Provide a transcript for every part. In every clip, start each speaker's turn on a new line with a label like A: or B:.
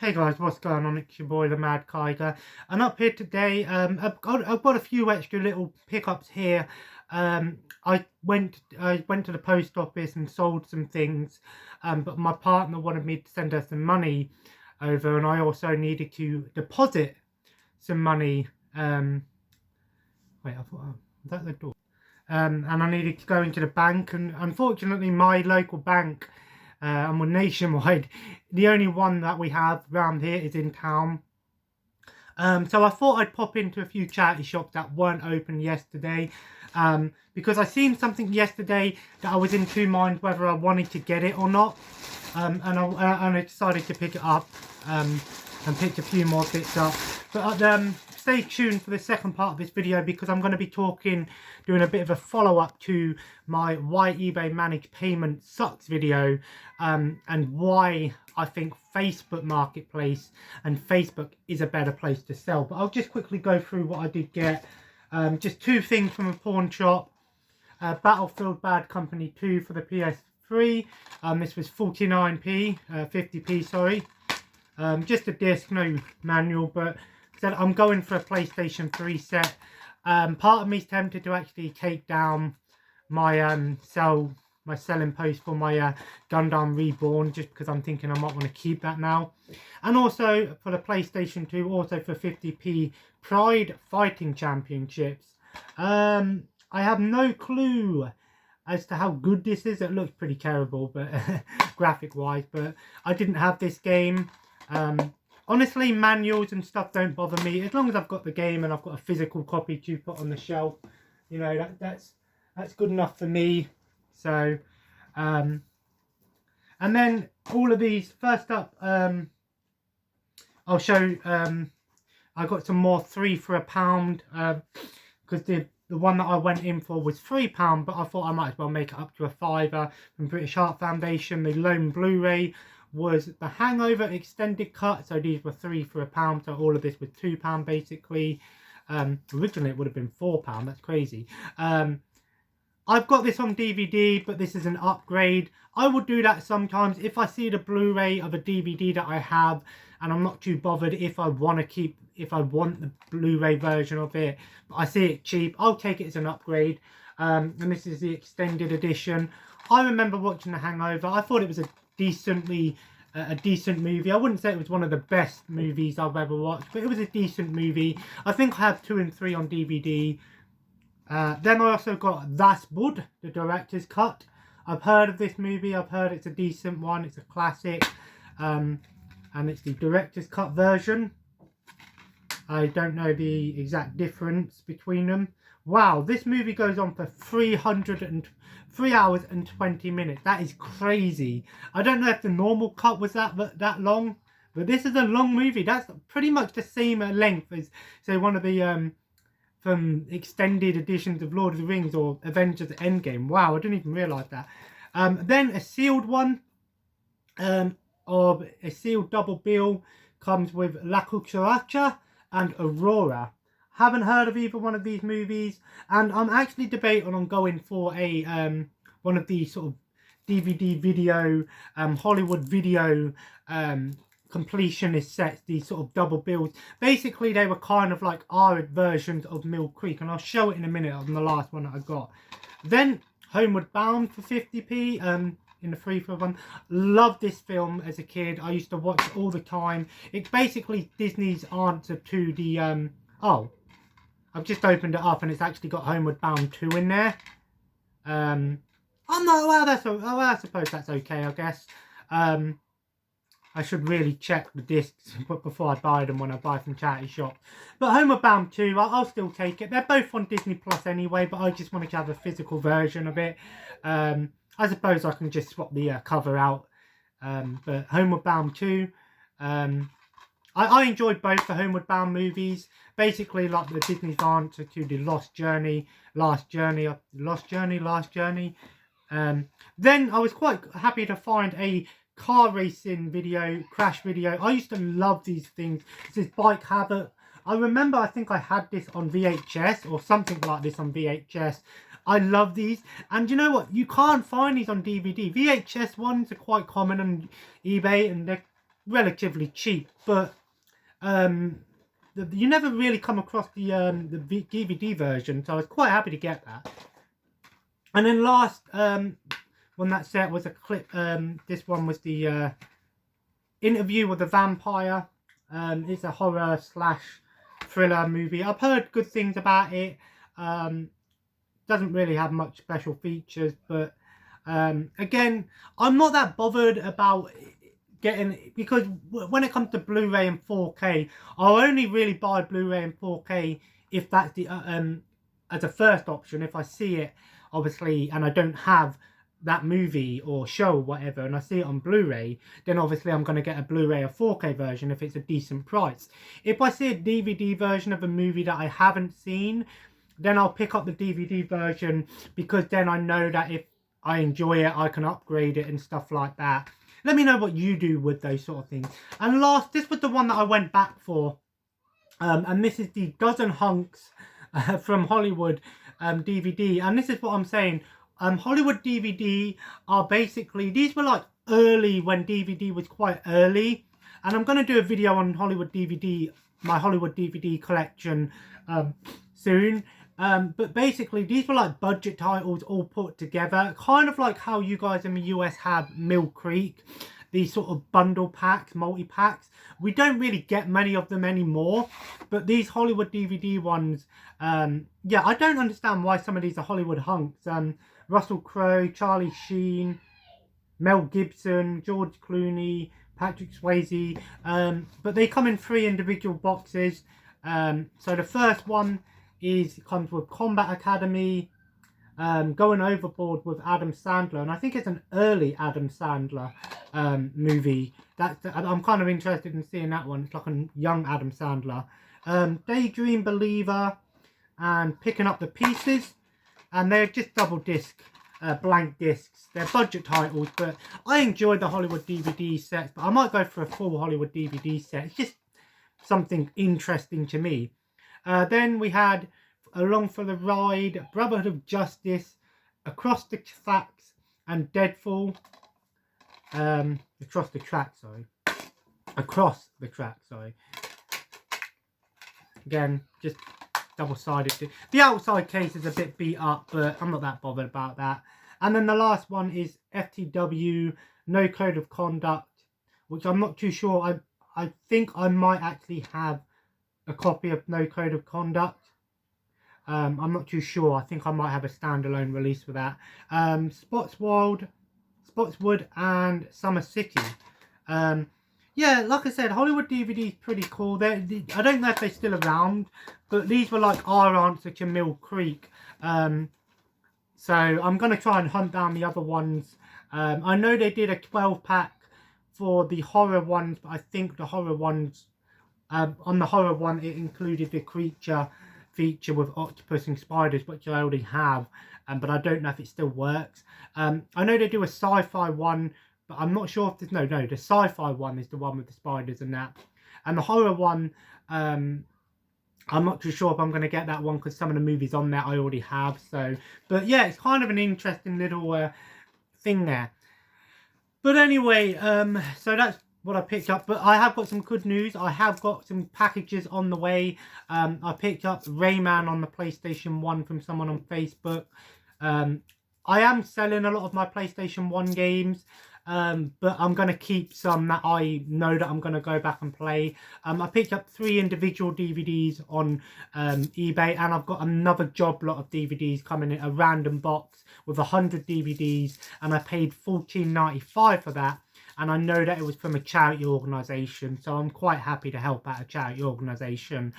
A: Hey guys, what's going on? It's your boy the Mad Kiger, and up here today, I've got a few extra little pickups here. I went to the post office and sold some things, but my partner wanted me to send her some money over, and I also needed to deposit some money. Wait, I thought, was that the door? And I needed to go into the bank, and unfortunately my local bank, and we're nationwide, the only one that we have around here is in town. So I thought I'd pop into a few charity shops that weren't open yesterday, because I seen something yesterday that I was in two minds whether I wanted to get it or not, and I decided to pick it up, and picked a few more bits up. But stay tuned for the second part of this video, because I'm going to be doing a bit of a follow-up to my why eBay managed payment sucks video, and why I think Facebook Marketplace and Facebook is a better place to sell. But I'll just quickly go through what I did get. Just two things from a pawn shop. Battlefield Bad Company 2 for the PS3. This was 49p, 50p, sorry. Just a disc, no manual, but I'm going for a PlayStation 3 set. Part of me's tempted to actually take down my selling post for my Gundam Reborn, just because I'm thinking I might want to keep that now. And also for the PlayStation 2, also for 50p, Pride Fighting Championships. I have no clue as to how good this is. It looks pretty terrible, but graphic wise, but I didn't have this game. Honestly, manuals and stuff don't bother me as long as I've got the game and I've got a physical copy to put on the shelf. You know, that's good enough for me. So and then all of these, first up, I'll show, I got some more 3 for £1, because the one that I went in for was £3, but I thought I might as well make it up to a £5 from British Heart Foundation. The Lone Blu-ray was the Hangover extended cut, so these were 3 for £1, so all of this was £2 basically. Originally it would have been £4, that's crazy. I've got this on DVD, but this is an upgrade. I will do that sometimes if I see the Blu-ray of a DVD that I have and I'm not too bothered if I want the Blu-ray version of it, but I see it cheap, I'll take it as an upgrade. And this is the extended edition. I remember watching The Hangover. I thought it was a decent movie. I wouldn't say it was one of the best movies I've ever watched, but it was a decent movie. I think I have 2 and 3 on DVD. Then I also got Das Boot, the director's cut. I've heard of this movie. I've heard it's a decent one. It's a classic. And it's the director's cut version. I don't know the exact difference between them. Wow, this movie goes on for 3 hours and 20 minutes. That is crazy. I don't know if the normal cut was that long, but this is a long movie. That's pretty much the same length as, say, one of the from extended editions of Lord of the Rings or Avengers Endgame. Wow, I didn't even realise that. Then a sealed one, of a sealed double bill, comes with La Cucaracha and Aurora. Haven't heard of either one of these movies, and I'm actually debating on going for a one of these sort of DVD video, Hollywood video completionist sets, these sort of double bills. Basically, they were kind of like our versions of Mill Creek, and I'll show it in a minute on the last one that I got. Then Homeward Bound for 50p, in the 3 for 1. Loved this film as a kid. I used to watch it all the time. It's basically Disney's answer to the oh, I've just opened it up and it's actually got Homeward Bound 2 in there. I'm not, well, I suppose that's okay, I guess. I should really check the discs before I buy them when I buy from charity shop. But Homeward Bound 2, I'll still take it. They're both on Disney Plus anyway, but I just wanted to have a physical version of it. I suppose I can just swap the cover out. But Homeward Bound 2, I enjoyed both the Homeward Bound movies. Basically, like the Disney's answer to the Last Journey. Then I was quite happy to find a car racing video, crash video. I used to love these things. This is Bike Havoc. I remember, I think I had this on VHS or something like this on VHS. I love these. And you know what? You can't find these on DVD. VHS ones are quite common on eBay, and they're relatively cheap, but you never really come across the DVD version, so I was quite happy to get that. And then last one that set was a clip. This one was the Interview with the Vampire. It's a horror / thriller movie. I've heard good things about it. Doesn't really have much special features, but again, I'm not that bothered about getting, because when it comes to Blu-ray and 4K, I'll only really buy Blu-ray and 4K if that's the as a first option. If I see it, obviously, and I don't have that movie or show or whatever, and I see it on Blu-ray, then obviously I'm going to get a Blu-ray or 4K version if it's a decent price. If I see a DVD version of a movie that I haven't seen, then I'll pick up the DVD version, because then I know that if I enjoy it, I can upgrade it and stuff like that. Let me know what you do with those sort of things. And last, this was the one that I went back for. And this is the Dozen Hunks from Hollywood DVD. And this is what I'm saying. Hollywood DVD are basically, these were like early, when DVD was quite early. And I'm going to do a video on Hollywood DVD, my Hollywood DVD collection soon. But basically, these were like budget titles all put together, kind of like how you guys in the US have Mill Creek, these sort of bundle packs, multi-packs. We don't really get many of them anymore, but these Hollywood DVD ones, yeah, I don't understand why some of these are Hollywood hunks. Russell Crowe, Charlie Sheen, Mel Gibson, George Clooney, Patrick Swayze, but they come in 3 individual boxes. So the first one comes with Combat Academy, Going Overboard with Adam Sandler, and I think it's an early Adam Sandler movie. I'm kind of interested in seeing that one. It's like a young Adam Sandler. Daydream Believer and Picking Up the Pieces, and they're just double disc, blank discs. They're budget titles, but I enjoyed the Hollywood DVD sets, but I might go for a full Hollywood DVD set. It's just something interesting to me. Then we had Along for the Ride, Brotherhood of Justice, Across the Tracks, and Deadfall. Across the Tracks, sorry. Again, just double-sided. The outside case is a bit beat up, but I'm not that bothered about that. And then the last one is FTW, No Code of Conduct, which I'm not too sure. I think I might actually have a copy of No Code of Conduct. I'm not too sure. I think I might have a standalone release for that. Spotswood and Summer City. Yeah, like I said, Hollywood DVD is pretty cool. I don't know if they're still around, but these were like our answer to Mill Creek. So I'm going to try and hunt down the other ones. I know they did a 12-pack for the horror ones, but I think the horror ones, on the horror one, it included the creature feature with octopus and spiders, which I already have, but I don't know if it still works. I know they do a sci-fi one, but I'm not sure if there's no, the sci-fi one is the one with the spiders and that. And the horror one, I'm not too sure if I'm going to get that one, because some of the movies on there I already have. So, but yeah, it's kind of an interesting little thing there. But anyway, so that's what I picked up. But I have got some good news. I have got some packages on the way. I picked up Rayman on the PlayStation 1 from someone on Facebook. I am selling a lot of my PlayStation 1 games, but I'm going to keep some that I know that I'm going to go back and play. I picked up 3 individual DVDs on eBay, and I've got another job lot of DVDs coming in a random box with 100 DVDs, and I paid $14.95 for that. And I know that it was from a charity organisation, so I'm quite happy to help out a charity organisation.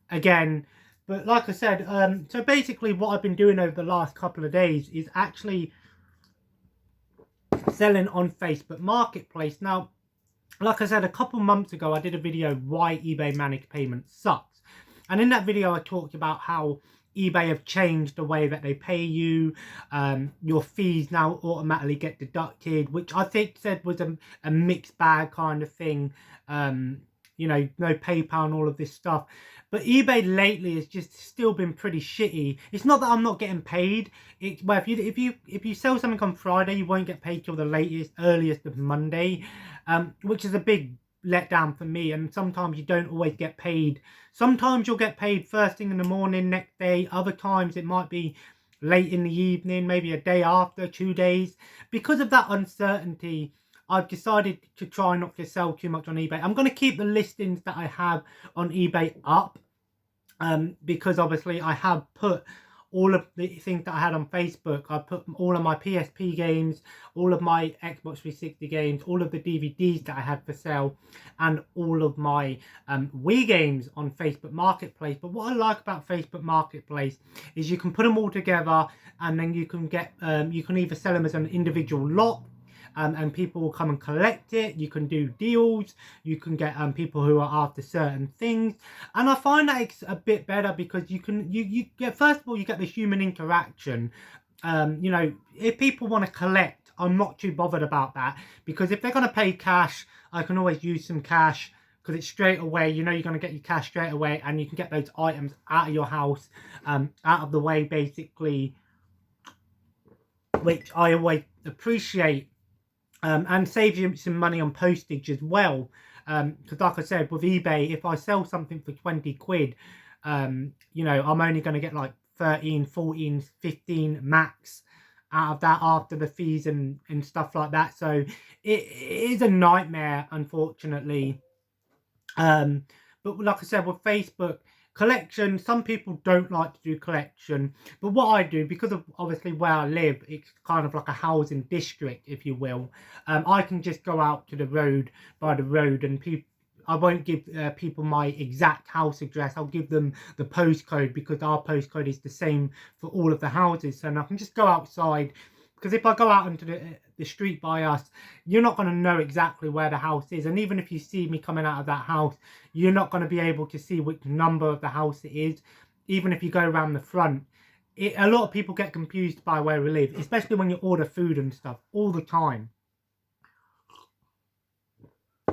A: Again, but like I said, so basically what I've been doing over the last couple of days is actually selling on Facebook Marketplace. Now, like I said, a couple months ago, I did a video, why eBay Managed Payments sucks. And in that video, I talked about how eBay have changed the way that they pay you. Your fees now automatically get deducted, which I think said was a mixed bag kind of thing. You know, no PayPal and all of this stuff. But eBay lately has just still been pretty shitty. It's not that I'm not getting paid. Well, if you sell something on Friday, you won't get paid till the earliest of Monday. which is a big letdown for me. And sometimes you don't always get paid. Sometimes you'll get paid first thing in the morning, next day. Other times it might be late in the evening, maybe a day after, 2 days. Because of that uncertainty, I've decided to try not to sell too much on eBay. I'm going to keep the listings that I have on eBay up, because obviously I have put all of the things that I had on Facebook. I put all of my PSP games, all of my Xbox 360 games, all of the DVDs that I had for sale, and all of my Wii games on Facebook Marketplace. But what I like about Facebook Marketplace is you can put them all together, and then you can get you can either sell them as an individual lot, and people will come and collect it. You can do deals. You can get people who are after certain things, and I find that it's a bit better because you get, first of all, you get the human interaction. You know, if people want to collect, I'm not too bothered about that, because if they're going to pay cash, I can always use some cash, because it's straight away. You know, you're going to get your cash straight away, and you can get those items out of your house, out of the way, basically, which I always appreciate. And save you some money on postage as well. Because like I said, with eBay, if I sell something for 20 quid, you know, I'm only going to get like 13, 14, 15 max out of that after the fees and stuff like that. So it is a nightmare, unfortunately. But like I said, with Facebook, collection, some people don't like to do collection, but what I do, because of obviously where I live, it's kind of like a housing district, if you will. I can just go out to the road, by the road, and I won't give people my exact house address. I'll give them the postcode, because our postcode is the same for all of the houses, and I can just go outside. Because if I go out into the street by us, you're not going to know exactly where the house is. And even if you see me coming out of that house, you're not going to be able to see which number of the house it is. Even if you go around the front. A lot of people get confused by where we live, especially when you order food and stuff all the time.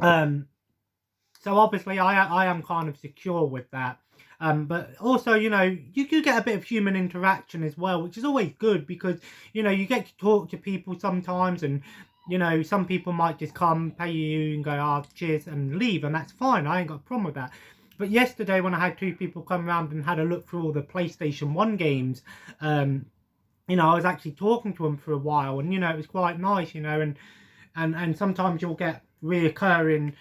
A: So obviously I am kind of secure with that. But also, you know, you do get a bit of human interaction as well, which is always good, because, you know, you get to talk to people sometimes, and, you know, some people might just come, pay you and go, oh, cheers, and leave, and that's fine. I ain't got a problem with that. But yesterday, when I had 2 people come around and had a look through all the PlayStation 1 games, you know, I was actually talking to them for a while, and, you know, it was quite nice, you know, and sometimes you'll get reoccurring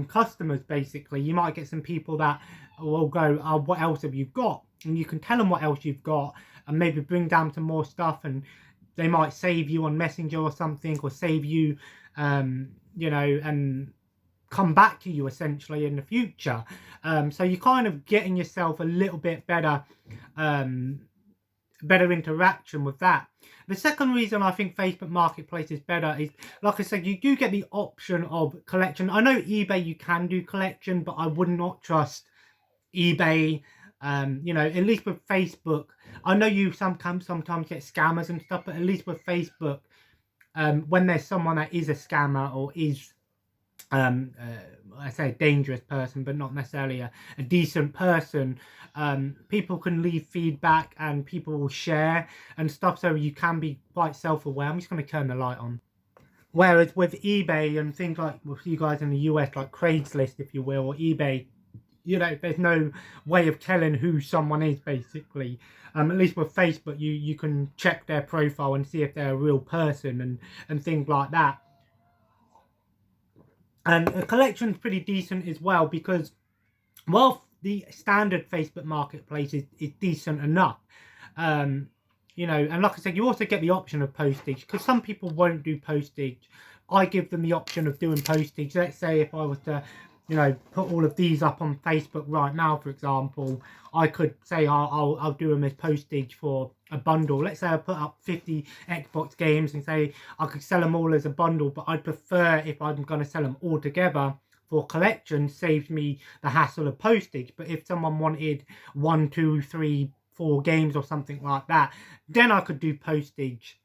A: customers. Basically, you might get some people that will go, oh, what else have you got? And you can tell them what else you've got, and maybe bring down some more stuff, and they might save you on Messenger or something, or save you, you know, and come back to you essentially in the future. So you're kind of getting yourself a little bit better interaction with that. The second reason I think Facebook Marketplace is better is, like I said, you do get the option of collection. I know eBay you can do collection, but I would not trust eBay. You know, at least with Facebook, I know you sometimes get scammers and stuff, but at least with Facebook, when there's someone that is a scammer, or is I say a dangerous person, but not necessarily a decent person, people can leave feedback, and people will share and stuff, so you can be quite self-aware. I'm just going to turn the light on. Whereas with eBay and things like, with you guys in the US, like Craigslist, if you will, or eBay, you know, there's no way of telling who someone is, basically. At least with Facebook, you can check their profile and see if they're a real person, and things like that. And a collection's pretty decent as well, because, well, the standard Facebook Marketplace is decent enough. You know, and like I said, you also get the option of postage, because some people won't do postage. I give them the option of doing postage. Let's say if I was to, you know, put all of these up on Facebook right now, for example, I could say I'll do them as postage for a bundle. Let's say I put up 50 Xbox games, and say I could sell them all as a bundle, but I'd prefer, if I'm going to sell them all together for collection, saves me the hassle of postage. But if someone wanted 1, 2, 3, 4 games or something like that, then I could do postage,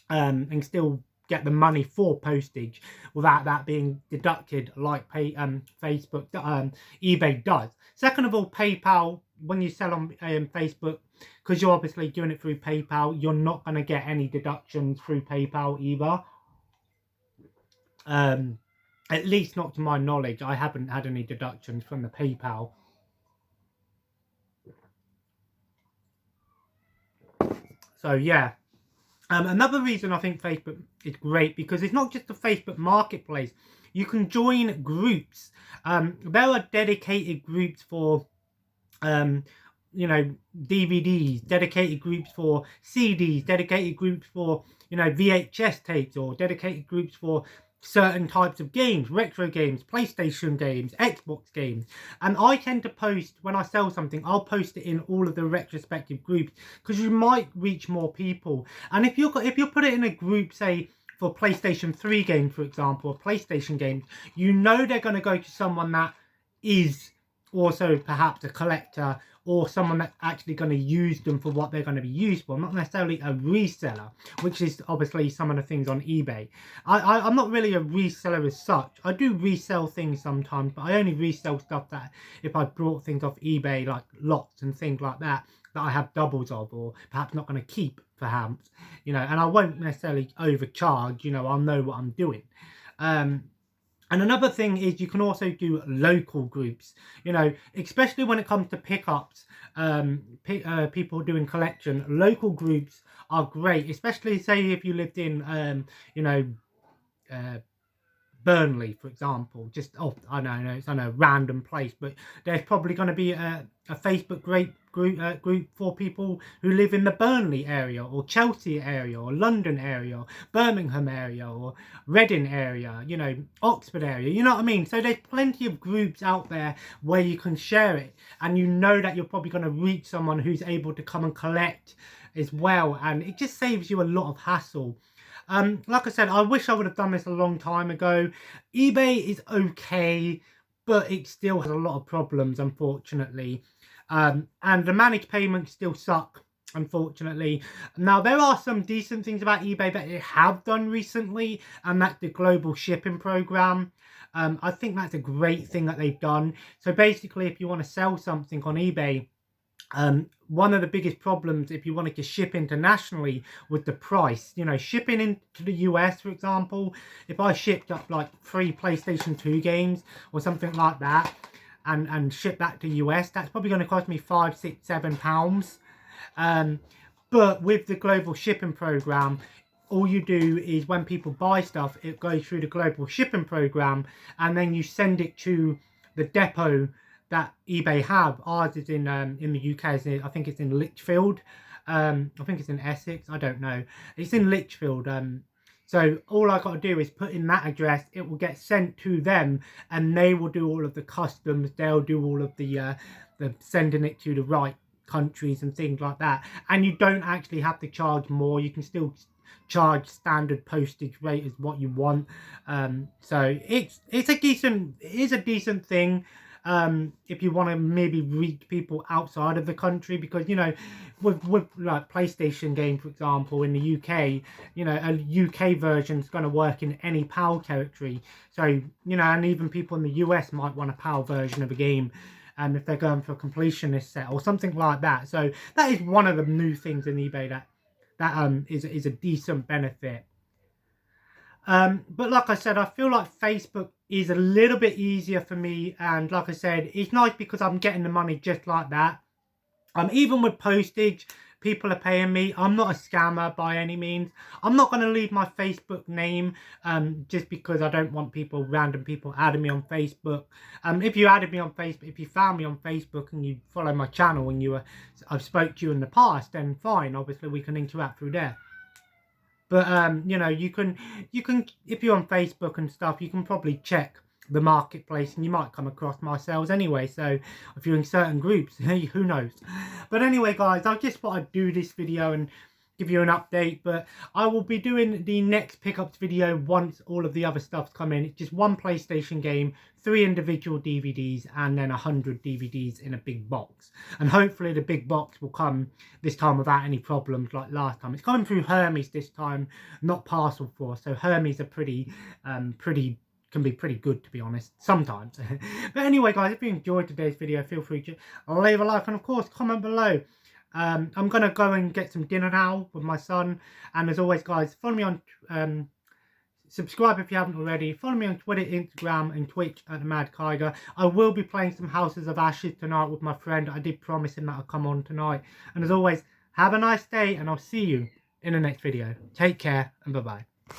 A: and still get the money for postage without that being deducted like Facebook, eBay does. Second of all, PayPal, when you sell on Facebook, because you're obviously doing it through PayPal, you're not going to get any deductions through PayPal either. And At least not to my knowledge. I haven't had any deductions from the PayPal. So yeah. Another reason I think Facebook is great, because it's not just the Facebook marketplace. You can join groups. There are dedicated groups for you know, DVDs, dedicated groups for CDs, dedicated groups for, you know, VHS tapes, or dedicated groups for certain types of games, retro games, PlayStation games, Xbox games. And I tend to post, when I sell something, I'll post it in all of the retrospective groups, because you might reach more people. And if you put it in a group, say for PlayStation 3 games, for example, or PlayStation games, you know they're going to go to someone that is also perhaps a collector, or someone that's actually going to use them for what they're going to be used for, not necessarily a reseller, which is obviously some of the things on eBay. I'm not really a reseller as such. I do resell things sometimes, but I only resell stuff that if I brought things off eBay, like lots and things like that, that I have doubles of, or perhaps not going to keep, perhaps, you know, and I won't necessarily overcharge, you know, I'll know what I'm doing. And another thing is you can also do local groups, you know, especially when it comes to pickups, people doing collection. Local groups are great, especially say if you lived in, you know, Burnley, for example. Just, oh, I know it's on a random place, but there's probably going to be a Facebook group for people who live in the Burnley area, or Chelsea area, or London area, or Birmingham area, or Reading area, you know, Oxford area, you know what I mean? So there's plenty of groups out there where you can share it, and you know that you're probably going to reach someone who's able to come and collect as well, and it just saves you a lot of hassle. Like I said, I wish I would have done this a long time ago. eBay is okay, but it still has a lot of problems, unfortunately. And the managed payments still suck, unfortunately. Now, there are some decent things about eBay that it have done recently, and that's the global shipping program. I think that's a great thing that they've done. So basically, if you want to sell something on eBay, one of the biggest problems if you wanted to ship internationally was the price. You know, shipping into the US, for example, if I shipped up like 3 PlayStation 2 games or something like that, and ship that to US, that's probably going to cost me £5, £6, £7. But with the global shipping program, all you do is when people buy stuff, it goes through the global shipping program, and then you send it to the depot that eBay have. Ours is in the UK. I think it's in Lichfield. I think it's in Essex. I don't know. It's in Lichfield. So all I got to do is put in that address. It will get sent to them, and they will do all of the customs. They'll do all of the sending it to the right countries and things like that. And you don't actually have to charge more. You can still charge standard postage rate as what you want. So it is a decent thing. If you want to maybe reach people outside of the country, because, you know, with like PlayStation game, for example, in the UK, you know, a UK version is going to work in any PAL territory. So, you know, and even people in the US might want a PAL version of a game, if they're going for a completionist set or something like that. So that is one of the new things in eBay that is a decent benefit. But like I said, I feel like Facebook is a little bit easier for me, and like I said, it's nice because I'm getting the money just like that. Even with postage, people are paying me. I'm not a scammer by any means. I'm not going to leave my Facebook name just because I don't want random people adding me on Facebook. If you added me on Facebook, if you found me on Facebook and you follow my channel and I've spoke to you in the past, then fine. Obviously, we can interact through there. But you know, you can if you're on Facebook and stuff, you can probably check the marketplace and you might come across my sales anyway. So if you're in certain groups, who knows? But anyway, guys, I just thought I'd do this video and give you an update. But I will be doing the next pickups video once all of the other stuff's come in. It's just 1 PlayStation game, 3 individual DVDs, and then 100 DVDs in a big box. And hopefully the big box will come this time without any problems like last time. It's coming through Hermes this time, not Parcel Force. So Hermes are can be pretty good, to be honest, sometimes. But anyway, guys, if you enjoyed today's video, feel free to leave a like and, of course, comment below. I'm going to go and get some dinner now with my son. And as always, guys, follow me on Subscribe if you haven't already. Follow me on Twitter, Instagram and Twitch at the Mad Kyger. I will be playing some Houses of Ashes tonight with my friend. I did promise him that I'll come on tonight. And as always, have a nice day and I'll see you in the next video. Take care and bye-bye.